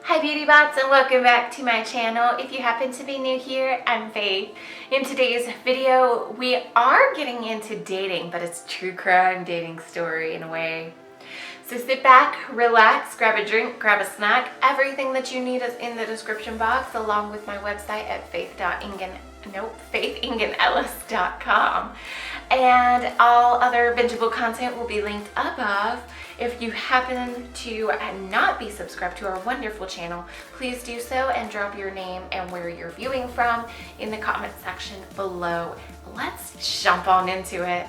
Hi beauty bots, and welcome back to my channel. If you happen to be new here, I'm Faith. In today's video, we are getting into dating, but it's true crime dating story in a way. So sit back, relax, grab a drink, grab a snack. Everything that you need is in the description box, along with my website at faithinganellis.com. And all other bingeable content will be linked above. If you happen to not be subscribed to our wonderful channel, please do so and drop your name and where you're viewing from in the comment section below. Let's jump on into it.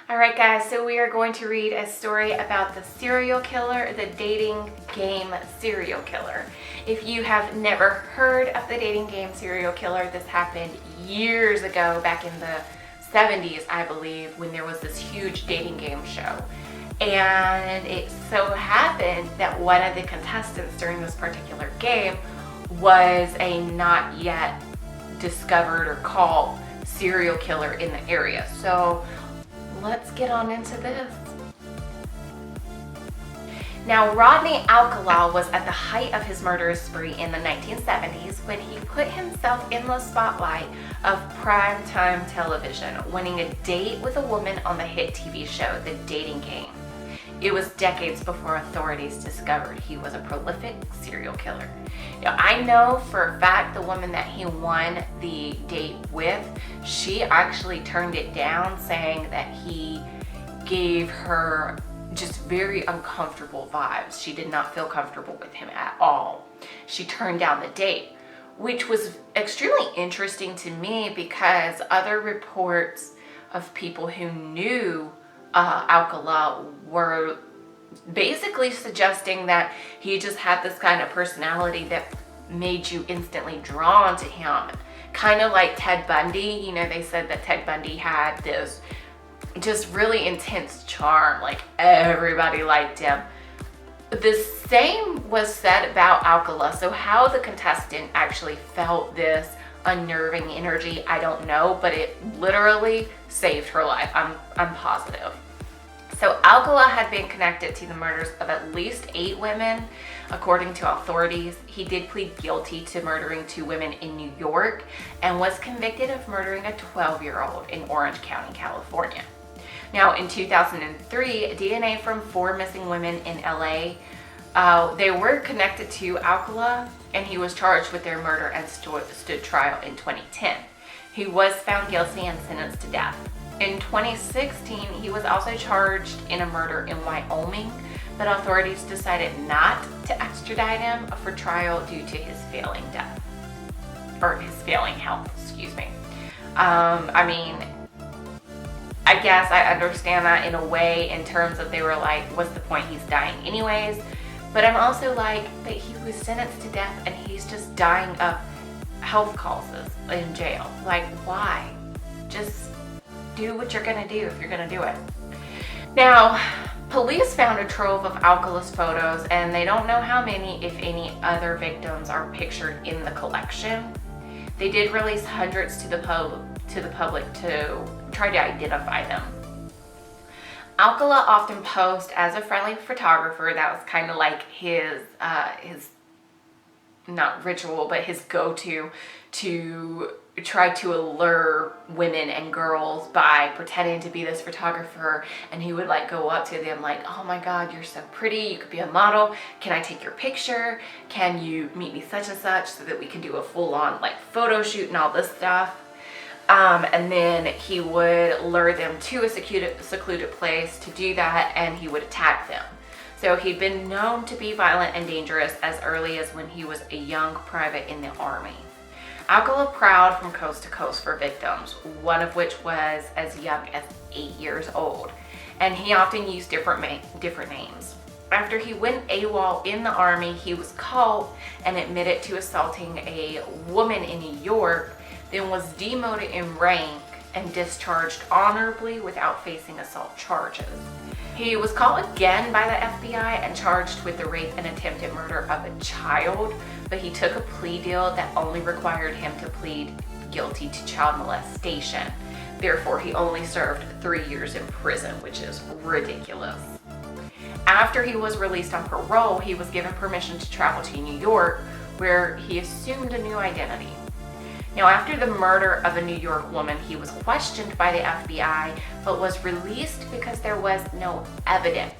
Alright guys, so we are going to read a story about the serial killer, the dating game serial killer. If you have never heard of the dating game serial killer, this happened years ago, back in the 70s, I believe, when there was this huge dating game show. And it so happened that one of the contestants during this particular game was a not yet discovered or caught serial killer in the area. So let's get on into this. Now, Rodney Alcala was at the height of his murderous spree in the 1970s when he put himself in the spotlight of primetime television, winning a date with a woman on the hit TV show, The Dating Game. It was decades before authorities discovered he was a prolific serial killer. Now, I know for a fact the woman that he won the date with, she actually turned it down, saying that he gave her just very uncomfortable vibes. She did not feel comfortable with him at all. She turned down the date, which was extremely interesting to me because other reports of people who knew Alcala were basically suggesting that he just had this kind of personality that made you instantly drawn to him. Kind of like Ted Bundy. You know, they said that Ted Bundy had this just really intense charm, like everybody liked him. The same was said about Alcala. So how the contestant actually felt this unnerving energy, I don't know, but it literally saved her life. I'm positive. So Alcala had been connected to the murders of at least 8 women, according to authorities. He did plead guilty to murdering 2 women in New York and was convicted of murdering a 12-year-old in Orange County, California. Now, in 2003, DNA from 4 missing women in LA, they were connected to Alcala, and he was charged with their murder and stood trial in 2010. He was found guilty and sentenced to death. In 2016, he was also charged in a murder in Wyoming, but authorities decided not to extradite him for trial due to his failing death, or his failing health, excuse me. I mean, I guess I understand that in a way, in terms of they were like, what's the point, he's dying anyways. But I'm also like, but he was sentenced to death and he's just dying of health causes in jail. Like, why? Just do what you're gonna do if you're gonna do it. Now, police found a trove of Alcala's photos, and they don't know how many, if any, other victims are pictured in the collection. They did release hundreds to the public to try to identify them. Alcala often posed as a friendly photographer. That was kind of like his not ritual, but his go-to to try to allure women and girls by pretending to be this photographer. And he would like go up to them like, oh my God, you're so pretty, you could be a model, can I take your picture, can you meet me such and such, so that we can do a full-on like photo shoot and all this stuff. And then he would lure them to a secluded place to do that, and he would attack them. So he'd been known to be violent and dangerous as early as when he was a young private in the Army. Alcala prowled from coast to coast for victims, one of which was as young as 8 years old, and he often used different names. After he went AWOL in the Army, he was caught and admitted to assaulting a woman in New York, then was demoted in rank and discharged honorably without facing assault charges. He was caught again by the FBI and charged with the rape and attempted murder of a child, but he took a plea deal that only required him to plead guilty to child molestation. Therefore, he only served 3 years in prison, which is ridiculous. After he was released on parole, he was given permission to travel to New York, where he assumed a new identity. Now, after the murder of a New York woman, he was questioned by the FBI, but was released because there was no evidence.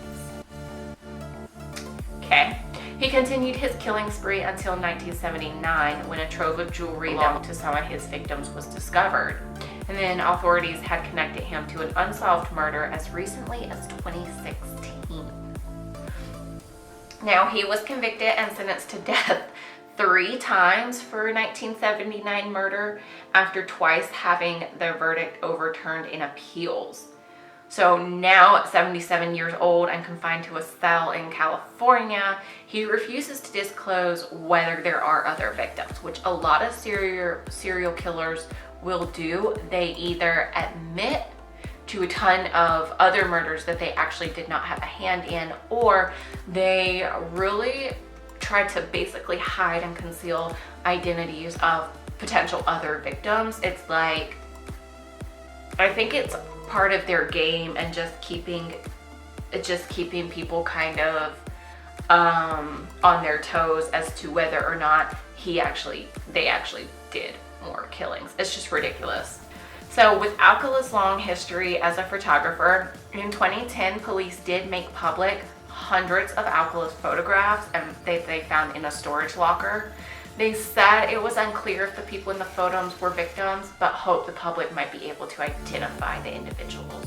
Okay. He continued his killing spree until 1979, when a trove of jewelry belonging to some of his victims was discovered. And then authorities had connected him to an unsolved murder as recently as 2016. Now, he was convicted and sentenced to death 3 times for 1979 murder, after twice having the verdict overturned in appeals. So now at 77 years old and confined to a cell in California, he refuses to disclose whether there are other victims, which a lot of serial killers will do. They either admit to a ton of other murders that they actually did not have a hand in, or they really try to basically hide and conceal identities of potential other victims. It's like, I think it's part of their game, and just keeping people kind of on their toes as to whether or not they actually did more killings. It's just ridiculous. So with Alcala's long history as a photographer, in 2010, police did make public hundreds of Alcala's photographs, and they found in a storage locker. They said it was unclear if the people in the photos were victims, but hoped the public might be able to identify the individuals.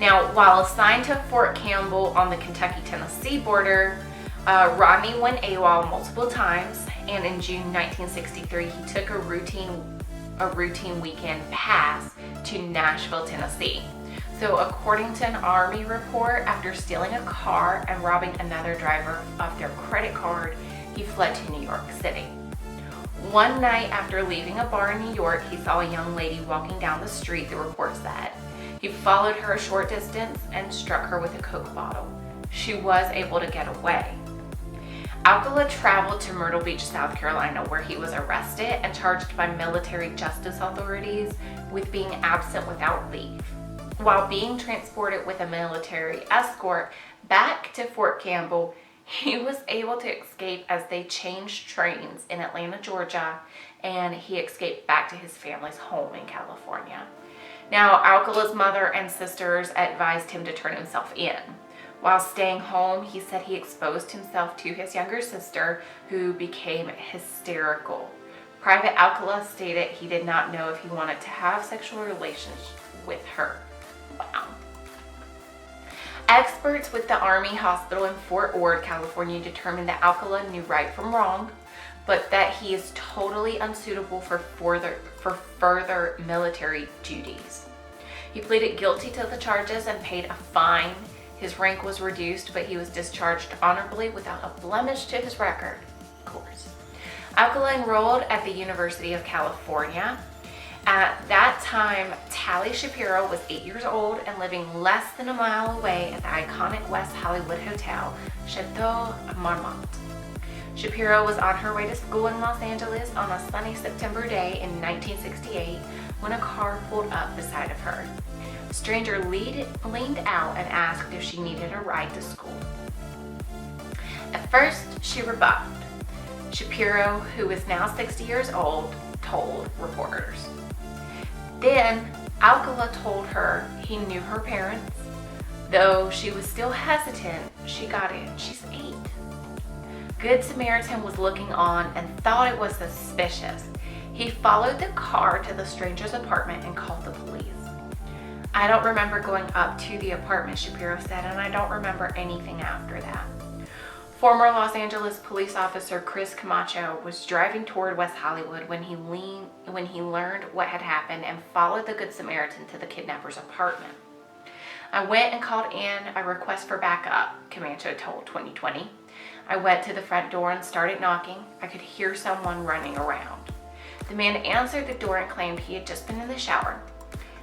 Now, while assigned to Fort Campbell on the Kentucky-Tennessee border, Rodney went AWOL multiple times, and in June 1963, he took a routine weekend pass to Nashville, Tennessee. So according to an Army report, after stealing a car and robbing another driver of their credit card, he fled to New York City. One night after leaving a bar in New York, he saw a young lady walking down the street, the report said. He followed her a short distance and struck her with a Coke bottle. She was able to get away. Alcala traveled to Myrtle Beach, South Carolina, where he was arrested and charged by military justice authorities with being absent without leave. While being transported with a military escort back to Fort Campbell, he was able to escape as they changed trains in Atlanta, Georgia, and he escaped back to his family's home in California. Now, Alcala's mother and sisters advised him to turn himself in. While staying home, he said he exposed himself to his younger sister, who became hysterical. Private Alcala stated he did not know if he wanted to have sexual relations with her. Wow. Experts with the Army Hospital in Fort Ord, California, determined that Alcala knew right from wrong, but that he is totally unsuitable for further military duties. He pleaded guilty to the charges and paid a fine. His rank was reduced, but he was discharged honorably without a blemish to his record, of course. Alcala enrolled at the University of California. At that time, Tally Shapiro was 8 years old and living less than a mile away at the iconic West Hollywood Hotel, Chateau Marmont. Shapiro was on her way to school in Los Angeles on a sunny September day in 1968 when a car pulled up beside of her. A stranger leaned out and asked if she needed a ride to school. At first, she rebuffed. Shapiro, who is now 60 years old, told reporters. Then, Alcala told her he knew her parents. Though she was still hesitant, she got in. She's 8. Good Samaritan was looking on and thought it was suspicious. He followed the car to the stranger's apartment and called the police. I don't remember going up to the apartment, Shapiro said, and I don't remember anything after that. Former Los Angeles police officer Chris Camacho was driving toward West Hollywood when he learned what had happened and followed the Good Samaritan to the kidnapper's apartment. I went and called in a request for backup, Camacho told 2020. I went to the front door and started knocking. I could hear someone running around. The man answered the door and claimed he had just been in the shower.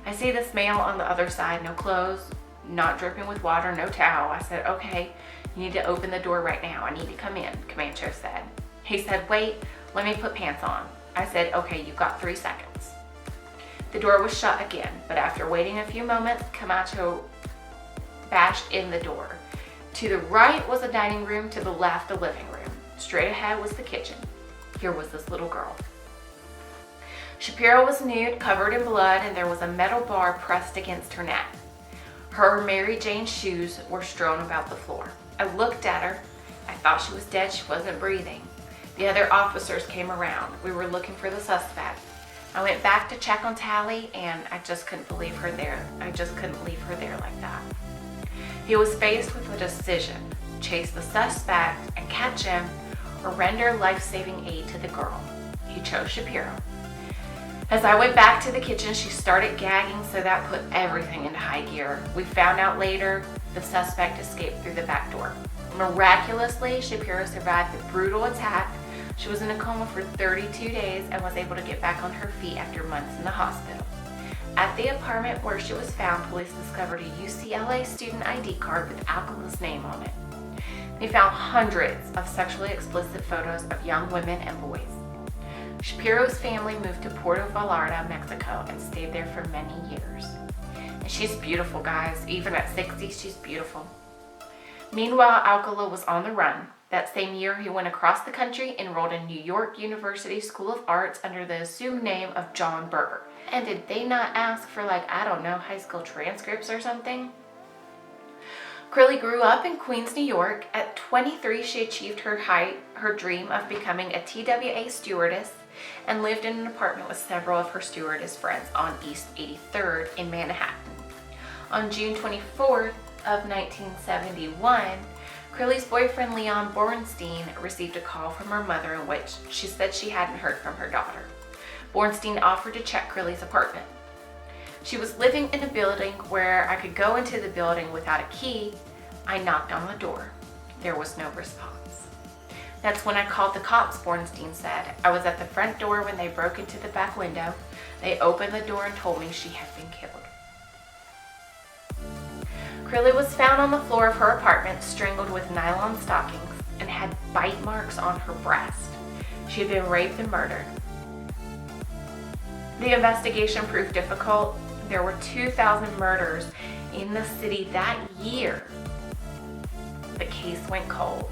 I see this male on the other side, no clothes, not dripping with water, no towel. I said, okay, you need to open the door right now. I need to come in, Camacho said. He said, wait, let me put pants on. I said, okay, you've got 3 seconds. The door was shut again, but after waiting a few moments, Camacho bashed in the door. To the right was a dining room, to the left a living room. Straight ahead was the kitchen. Here was this little girl. Shapiro was nude, covered in blood, and there was a metal bar pressed against her neck. Her Mary Jane shoes were strewn about the floor. I looked at her. I thought she was dead. She wasn't breathing. The other officers came around. We were looking for the suspect. I went back to check on Tally, and I just couldn't believe her there. I just couldn't leave her there like that. He was faced with a decision: chase the suspect and catch him, or render life-saving aid to the girl. He chose Shapiro. As I went back to the kitchen, she started gagging, so that put everything into high gear. We found out later the suspect escaped through the back door. Miraculously, Shapiro survived the brutal attack. She was in a coma for 32 days and was able to get back on her feet after months in the hospital. At the apartment where she was found, police discovered a UCLA student ID card with Alcala's name on it. They found hundreds of sexually explicit photos of young women and boys. Shapiro's family moved to Puerto Vallarta, Mexico, and stayed there for many years. And she's beautiful, guys. Even at 60, she's beautiful. Meanwhile, Alcala was on the run. That same year, he went across the country, enrolled in New York University School of Arts under the assumed name of John Berger. And did they not ask for, high school transcripts or something? Crilly grew up in Queens, New York. At 23, she achieved her dream of becoming a TWA stewardess, and lived in an apartment with several of her stewardess friends on East 83rd in Manhattan. On June 24th of 1971, Crilly's boyfriend Leon Bornstein received a call from her mother in which she said she hadn't heard from her daughter. Bornstein offered to check Crilly's apartment. She was living in a building where I could go into the building without a key. I knocked on the door. There was no response. That's when I called the cops, Bornstein said. I was at the front door when they broke into the back window. They opened the door and told me she had been killed. Crilly was found on the floor of her apartment, strangled with nylon stockings, and had bite marks on her breast. She had been raped and murdered. The investigation proved difficult. There were 2,000 murders in the city that year. The case went cold.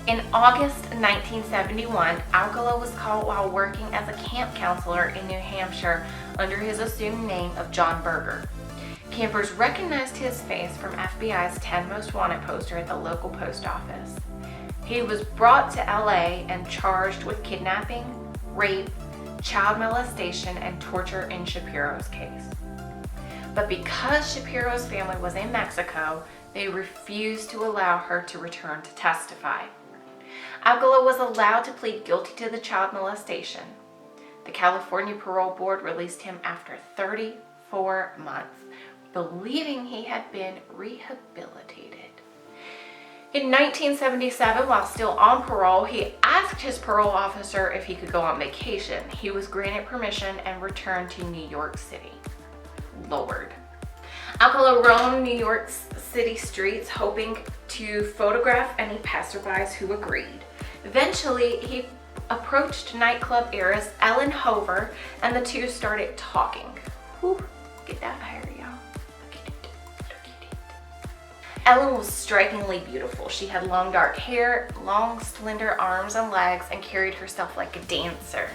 In August 1971, Alcala was caught while working as a camp counselor in New Hampshire under his assumed name of John Berger. Campers recognized his face from FBI's 10 Most Wanted poster at the local post office. He was brought to LA and charged with kidnapping, rape, child molestation, and torture in Shapiro's case. But because Shapiro's family was in Mexico, they refused to allow her to return to testify. Alcala was allowed to plead guilty to the child molestation. The California Parole Board released him after 34 months, believing he had been rehabilitated. In 1977, while still on parole, he asked his parole officer if he could go on vacation. He was granted permission and returned to New York City. Lord. Alcala roamed New York City streets, hoping to photograph any passerbys who agreed. Eventually, he approached nightclub heiress Ellen Hover, and the two started talking. Whew, get that hair, y'all. Ellen was strikingly beautiful. She had long dark hair, long slender arms and legs, and carried herself like a dancer.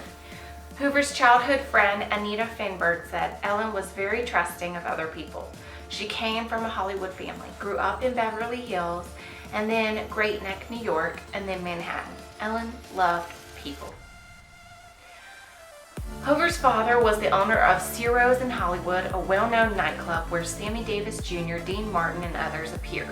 Hoover's childhood friend, Anita Finberg, said Ellen was very trusting of other people. She came from a Hollywood family, grew up in Beverly Hills, and then Great Neck, New York, and then Manhattan. Ellen loved people. Hoover's father was the owner of Ciro's in Hollywood, a well-known nightclub where Sammy Davis Jr., Dean Martin, and others appeared.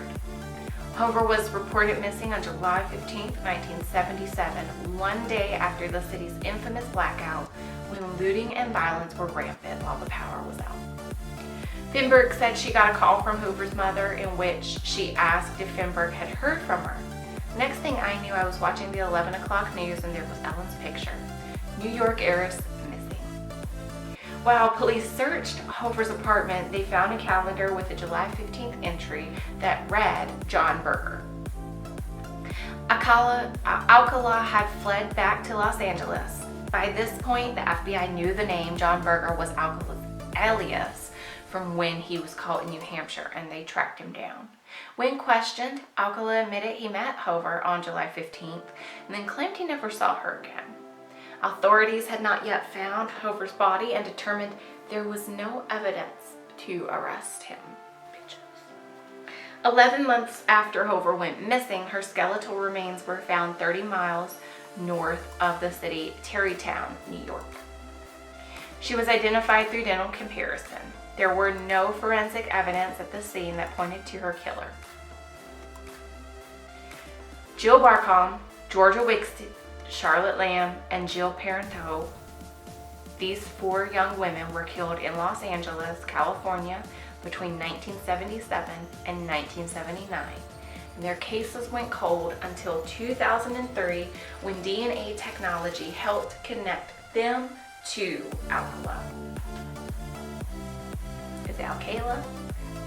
Hoover was reported missing on July 15, 1977, one day after the city's infamous blackout, when looting and violence were rampant while the power was out. Finberg said she got a call from Hoover's mother in which she asked if Finberg had heard from her. Next thing I knew, I was watching the 11 o'clock news and there was Ellen's picture. New York heiress missing. While police searched Hoover's apartment, they found a calendar with a July 15th entry that read John Berger. Alcala had fled back to Los Angeles. By this point, the FBI knew the name John Berger was Alcala's alias from when he was caught in New Hampshire, and they tracked him down. When questioned, Alcala admitted he met Hover on July 15th and then claimed he never saw her again. Authorities had not yet found Hover's body and determined there was no evidence to arrest him. 11 months after Hover went missing, her skeletal remains were found 30 miles north of the city Tarrytown, New York. She was identified through dental comparison. There were no forensic evidence at the scene that pointed to her killer. Jill Barcombe, Georgia Wixted, Charlotte Lamb, and Jill Parenteau, these 4 young women were killed in Los Angeles, California between 1977 and 1979. And their cases went cold until 2003 when DNA technology helped connect them to Alcala. Is it Alcala?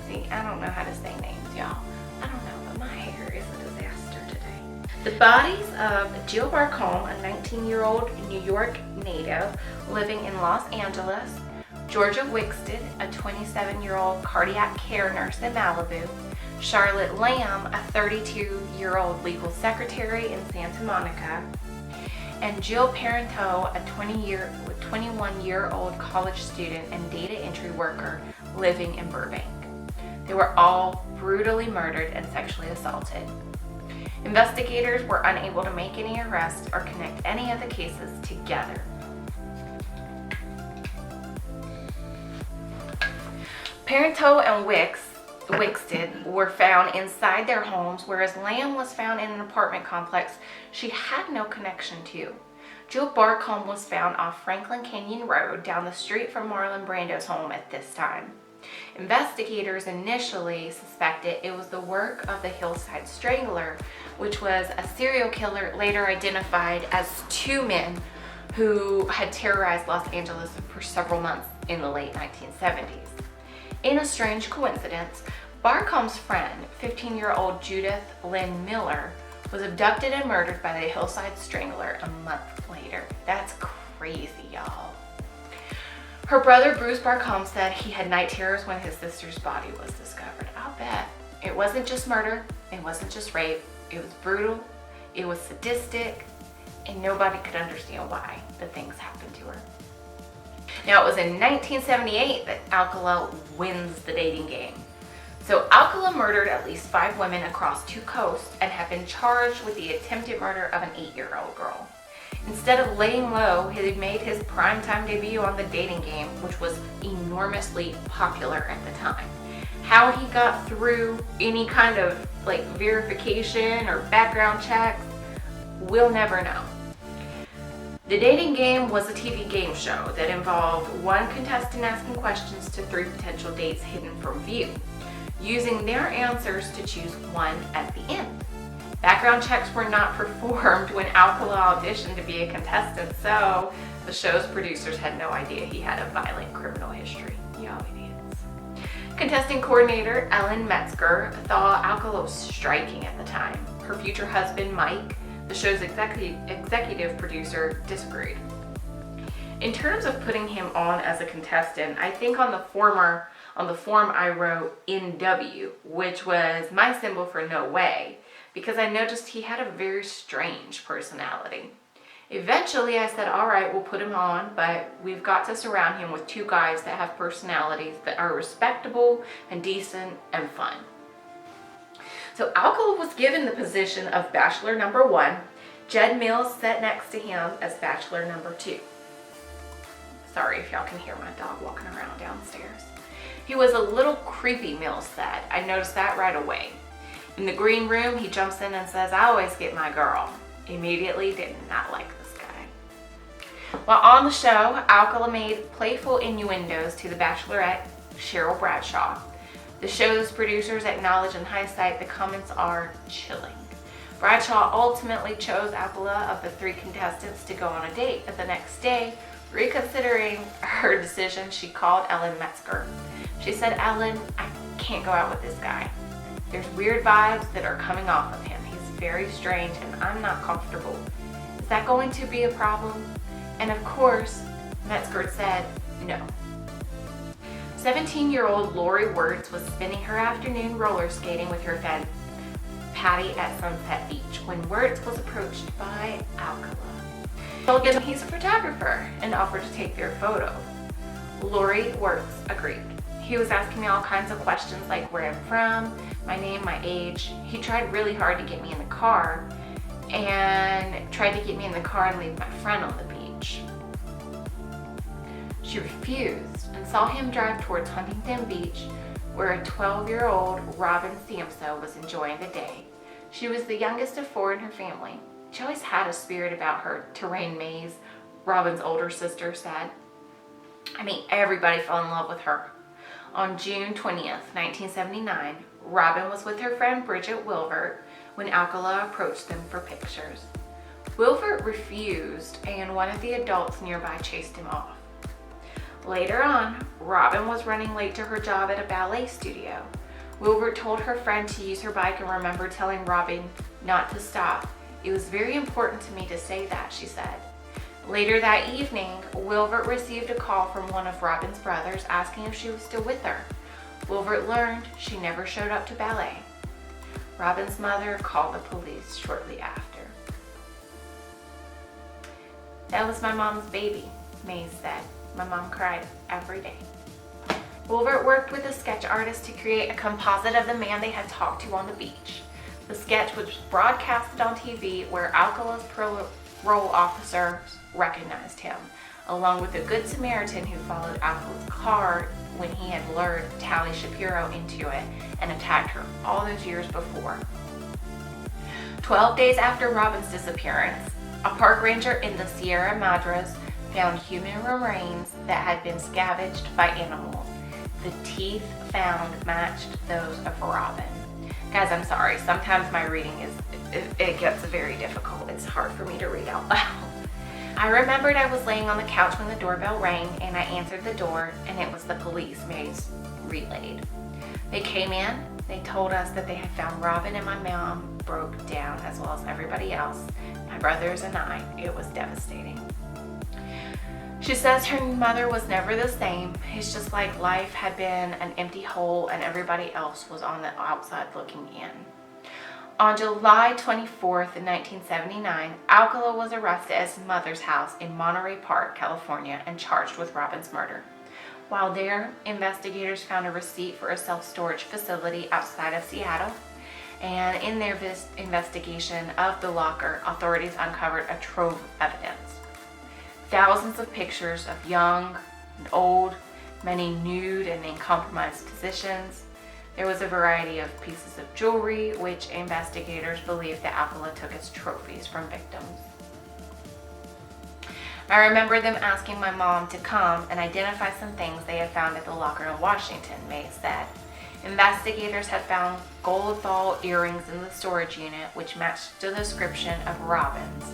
See, I don't know how to say names, y'all. I don't know, but my hair is a disaster today. The bodies of Jill Barcombe, a 19-year-old New York native living in Los Angeles, Georgia Wixted, a 27-year-old cardiac care nurse in Malibu, Charlotte Lamb, a 32-year-old legal secretary in Santa Monica, and Jill Parenteau, a 21-year-old college student and data entry worker living in Burbank. They were all brutally murdered and sexually assaulted. Investigators were unable to make any arrests or connect any of the cases together. Parenteau and Wixted were found inside their homes, whereas Lamb was found in an apartment complex she had no connection to. Jill Barcombe was found off Franklin Canyon Road down the street from Marlon Brando's home at this time. Investigators initially suspected it was the work of the Hillside Strangler, which was a serial killer later identified as 2 men who had terrorized Los Angeles for several months in the late 1970s. In a strange coincidence, Barcombe's friend, 15-year-old Judith Lynn Miller, was abducted and murdered by the Hillside Strangler a month later. That's crazy, y'all. Her brother, Bruce Barcombe, said he had night terrors when his sister's body was discovered. I'll bet. It wasn't just murder, it wasn't just rape, it was brutal, it was sadistic, and nobody could understand why the things happened to her. Now, it was in 1978 that Alcala wins the dating game. So Alcala murdered at least 5 women across 2 coasts and had been charged with the attempted murder of an 8-year-old girl. Instead of laying low, he made his primetime debut on the dating game, which was enormously popular at the time. How he got through any kind of verification or background checks, we'll never know. The dating game was a TV game show that involved one contestant asking questions to 3 potential dates hidden from view, using their answers to choose one at the end. Background checks were not performed when Alcala auditioned to be a contestant, so the show's producers had no idea he had a violent criminal history. Y'all idiots. Contestant coordinator Ellen Metzger thought Alcala was striking at the time. Her future husband, Mike, the show's executive producer, disagreed. In terms of putting him on as a contestant, I think on the form I wrote NW, which was my symbol for no way, because I noticed he had a very strange personality. Eventually I said, all right, we'll put him on, but we've got to surround him with 2 guys that have personalities that are respectable and decent and fun. So Alcala was given the position of Bachelor number 1. Jed Mills sat next to him as Bachelor number 2. Sorry if y'all can hear my dog walking around downstairs. He was a little creepy, Mills said. I noticed that right away. In the green room, he jumps in and says, I always get my girl. Immediately did not like this guy. While on the show, Alcala made playful innuendos to the Bachelorette, Cheryl Bradshaw. The show's producers acknowledge in hindsight the comments are chilling. Bradshaw ultimately chose Alcala of the 3 contestants to go on a date, but the next day, reconsidering her decision, she called Ellen Metzger. She said, Ellen, I can't go out with this guy. There's weird vibes that are coming off of him. He's very strange and I'm not comfortable. Is that going to be a problem? And of course, Metzger said no. 17-year-old Lori Wirtz was spending her afternoon roller skating with her friend Patty at Sunset Beach when Wirtz was approached by Alcala. He told him he's a photographer and offered to take their photo. Lori Wirtz agreed. He was asking me all kinds of questions like where I'm from, my name, my age. He tried really hard to get me in the car and leave my friend on the beach. She refused and saw him drive towards Huntington Beach, where a 12-year-old Robin Samso was enjoying the day. She was the youngest of 4 in her family. She always had a spirit about her, Terrain Mays, Robin's older sister, said. Everybody fell in love with her. On June 20th, 1979, Robin was with her friend Bridget Wilvert when Alcala approached them for pictures. Wilvert refused, and one of the adults nearby chased him off. Later on, Robin was running late to her job at a ballet studio. Wilbert told her friend to use her bike and remembered telling Robin not to stop. It was very important to me to say that, she said. Later that evening, Wilbert received a call from one of Robin's brothers asking if she was still with her. Wilbert learned she never showed up to ballet. Robin's mother called the police shortly after. That was my mom's baby, Mays said. My mom cried every day. Wilbert worked with a sketch artist to create a composite of the man they had talked to on the beach. The sketch was broadcasted on TV where Alcala's parole officers recognized him, along with a good Samaritan who followed Alcala's car when he had lured Tally Shapiro into it and attacked her all those years before. 12 days after Robin's disappearance, a park ranger in the Sierra Madres found human remains that had been scavenged by animals. The teeth found matched those of Robin. Guys, I'm sorry. Sometimes my reading it gets very difficult. It's hard for me to read out loud. I remembered I was laying on the couch when the doorbell rang and I answered the door, and it was the police, Mays relayed. They came in, they told us that they had found Robin, and my mom broke down as well as everybody else, my brothers and I. It was devastating. She says her mother was never the same. It's just like life had been an empty hole and everybody else was on the outside looking in. On July 24th, 1979, Alcala was arrested at his mother's house in Monterey Park, California, and charged with Robin's murder. While there, investigators found a receipt for a self-storage facility outside of Seattle, and in their investigation of the locker, authorities uncovered a trove of evidence. Thousands of pictures of young and old, many nude and in compromised positions. There was a variety of pieces of jewelry, which investigators believe that Alcala took as trophies from victims. I remember them asking my mom to come and identify some things they had found at the locker in Washington, May said. Investigators had found gold ball earrings in the storage unit, which matched the description of Robin's.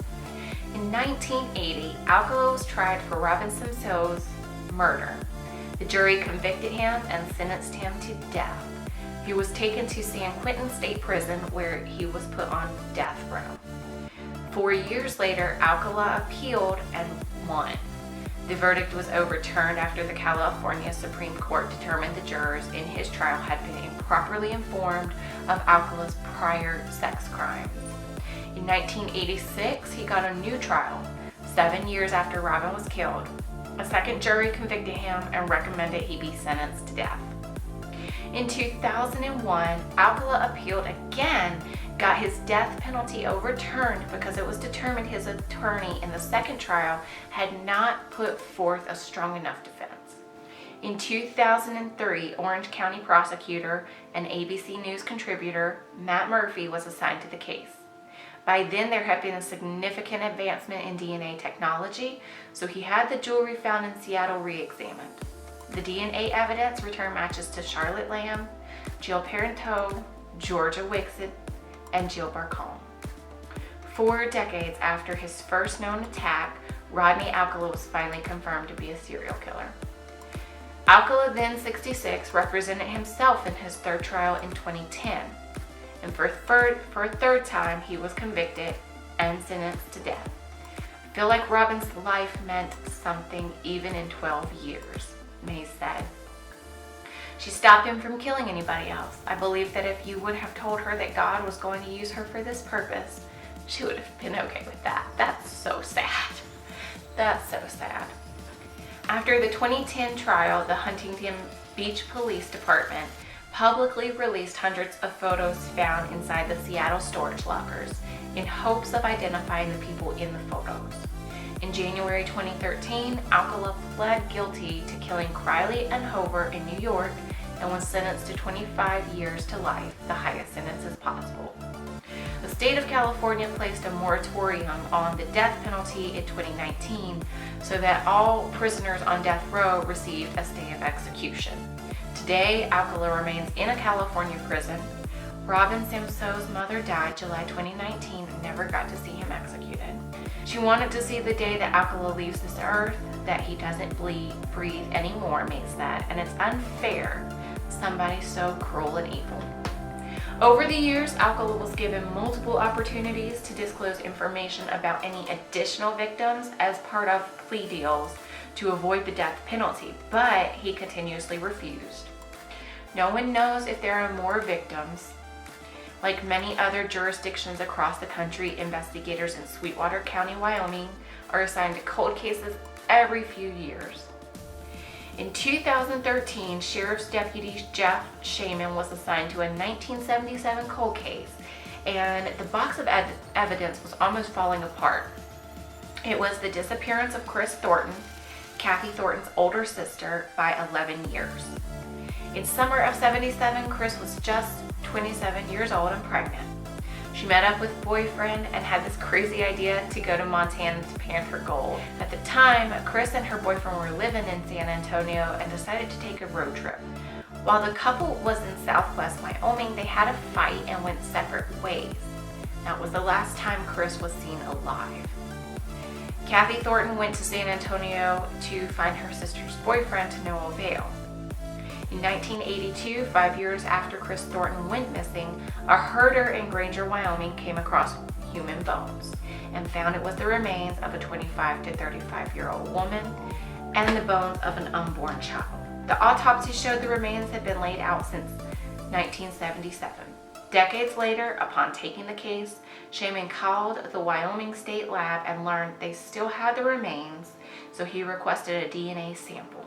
In 1980, Alcala was tried for Robin Samso's murder. The jury convicted him and sentenced him to death. He was taken to San Quentin State Prison, where he was put on death row. 4 years later, Alcala appealed and won. The verdict was overturned after the California Supreme Court determined the jurors in his trial had been improperly informed of Alcala's prior sex crimes. In 1986, he got a new trial, 7 years after Robin was killed. A second jury convicted him and recommended he be sentenced to death. In 2001, Alcala appealed again, got his death penalty overturned because it was determined his attorney in the second trial had not put forth a strong enough defense. In 2003, Orange County prosecutor and ABC News contributor Matt Murphy was assigned to the case. By then, there had been a significant advancement in DNA technology, so he had the jewelry found in Seattle re-examined. The DNA evidence returned matches to Charlotte Lamb, Jill Parenteau, Georgia Wixon, and Jill Barcombe. 4 decades after his first known attack, Rodney Alcala was finally confirmed to be a serial killer. Alcala, then 66, represented himself in his third trial in 2010. And for a third time, he was convicted and sentenced to death. Feel like Robin's life meant something even in 12 years, Mays said. She stopped him from killing anybody else. I believe that if you would have told her that God was going to use her for this purpose, she would have been okay with that. That's so sad. That's so sad. After the 2010 trial, the Huntington Beach Police Department publicly released hundreds of photos found inside the Seattle storage lockers in hopes of identifying the people in the photos. In January 2013, Alcala pled guilty to killing Criley and Hover in New York and was sentenced to 25 years to life, the highest sentences possible. The state of California placed a moratorium on the death penalty in 2019 so that all prisoners on death row received a stay of execution. Today, Alcala remains in a California prison. Robin Samsoe's mother died July 2019 and never got to see him executed. She wanted to see the day that Alcala leaves this earth, that he doesn't breathe anymore, Mays said, and it's unfair, somebody so cruel and evil. Over the years, Alcala was given multiple opportunities to disclose information about any additional victims as part of plea deals to avoid the death penalty, but he continuously refused. No one knows if there are more victims. Like many other jurisdictions across the country, investigators in Sweetwater County, Wyoming, are assigned to cold cases every few years. In 2013, Sheriff's Deputy Jeff Shaman was assigned to a 1977 cold case, and the box of evidence was almost falling apart. It was the disappearance of Chris Thornton, Kathy Thornton's older sister, by 11 years. In summer of '77, Chris was just 27 years old and pregnant. She met up with boyfriend and had this crazy idea to go to Montana to pan for gold. At the time, Chris and her boyfriend were living in San Antonio and decided to take a road trip. While the couple was in southwest Wyoming, they had a fight and went separate ways. That was the last time Chris was seen alive. Kathy Thornton went to San Antonio to find her sister's boyfriend to no avail. In 1982, 5 years after Chris Thornton went missing, a herder in Granger, Wyoming came across human bones and found it was the remains of a 25 to 35-year-old woman and the bones of an unborn child. The autopsy showed the remains had been laid out since 1977. Decades later, upon taking the case, Shaman called the Wyoming State Lab and learned they still had the remains, so he requested a DNA sample.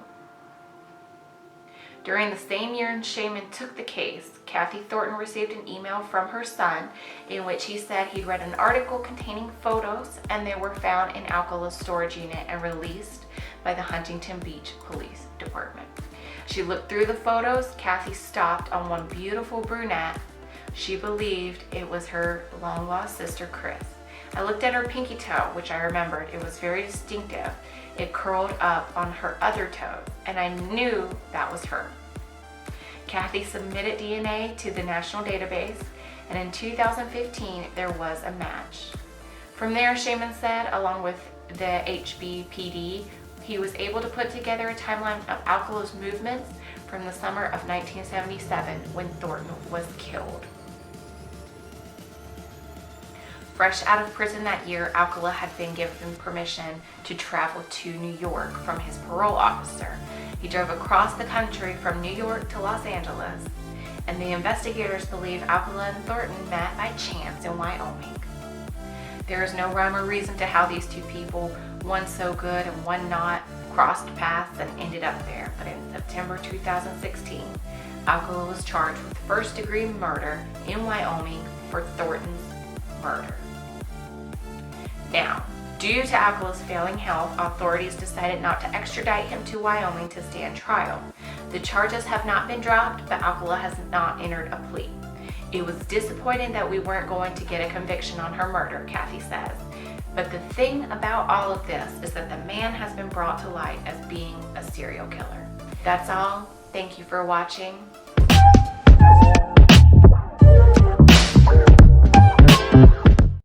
During the same year Shaman took the case, Kathy Thornton received an email from her son in which he said he'd read an article containing photos and they were found in Alcala's storage unit and released by the Huntington Beach Police Department. She looked through the photos. Kathy stopped on one beautiful brunette. She believed it was her long-lost sister, Chris. I looked at her pinky toe, which I remembered. It was very distinctive. It curled up on her other toe, and I knew that was her. Kathy submitted DNA to the national database, and in 2015, there was a match. From there, Shaman said, along with the HBPD, he was able to put together a timeline of Alcala's movements from the summer of 1977 when Thornton was killed. Fresh out of prison that year, Alcala had been given permission to travel to New York from his parole officer. He drove across the country from New York to Los Angeles, and the investigators believe Alcala and Thornton met by chance in Wyoming. There is no rhyme or reason to how these two people, one so good and one not, crossed paths and ended up there, but in September 2016, Alcala was charged with first-degree murder in Wyoming for Thornton's murder. Now, due to Alcala's failing health, authorities decided not to extradite him to Wyoming to stand trial. The charges have not been dropped, but Alcala has not entered a plea. It was disappointing that we weren't going to get a conviction on her murder, Kathy says. But the thing about all of this is that the man has been brought to light as being a serial killer. That's all. Thank you for watching.